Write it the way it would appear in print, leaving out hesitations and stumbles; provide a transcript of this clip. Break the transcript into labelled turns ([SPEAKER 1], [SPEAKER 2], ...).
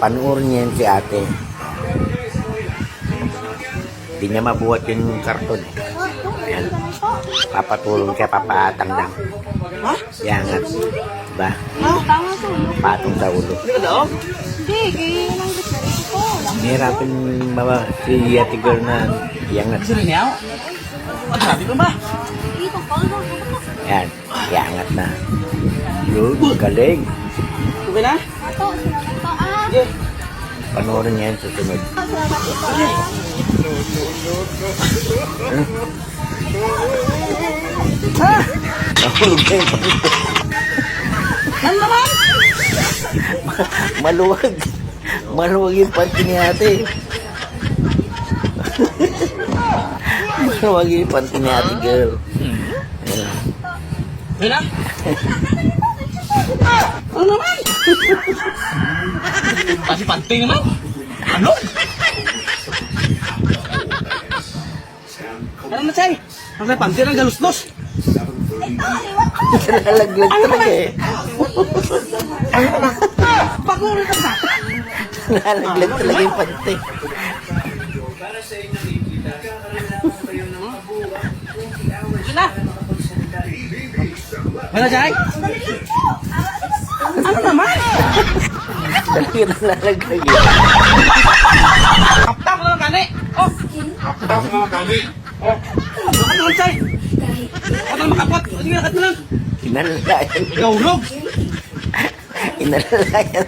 [SPEAKER 1] Panoorin niya yun si ate. Hindi niya mabuhat yung karton. Ayan. Papatulong siya, papaatang lang.
[SPEAKER 2] Ha?
[SPEAKER 1] Yangat. Diba?
[SPEAKER 3] Tama to.
[SPEAKER 1] Patong sa ulo.
[SPEAKER 2] Hindi ka daw?
[SPEAKER 3] Hindi, kaya lang gusto ko.
[SPEAKER 1] Nihirapin si ate girl na yangat.
[SPEAKER 2] Gusto rin niya? Ang sabi ko ba?
[SPEAKER 3] Dito, paulo.
[SPEAKER 1] Ayan. Yangat na. Yun, galing.
[SPEAKER 2] Okay na?
[SPEAKER 3] Ito, sinabi ko.
[SPEAKER 2] Sige.
[SPEAKER 1] Panoorin niya yun susunod.
[SPEAKER 3] Salamat ito.
[SPEAKER 1] Nahulog na yung
[SPEAKER 2] Ano naman?
[SPEAKER 1] maluwag. Maluwag yung panty ni ate. Maluwag yung panty ni ate girl. Ayan.
[SPEAKER 2] Okay na? Ano naman? Kasi pantay naman. Ano? Ano na, Chay? Ang sa pantay ng galuslos.
[SPEAKER 1] Nalalaglag talaga eh.
[SPEAKER 2] Pag-ulit ang sa.
[SPEAKER 1] Nalalaglag talaga yung panty.
[SPEAKER 2] Okay na? Ano, Chay? Ano naman?
[SPEAKER 1] Talaga nalalaglag eh.
[SPEAKER 2] Kapta ko na ng kani. Oh! Kapta ko na ng kani. Oh! Bakit naman, Chay? Bakit naman makapot? Sige, lakat mo lang.
[SPEAKER 1] Inalalayan.
[SPEAKER 2] Gawlog!
[SPEAKER 1] Inalalayan.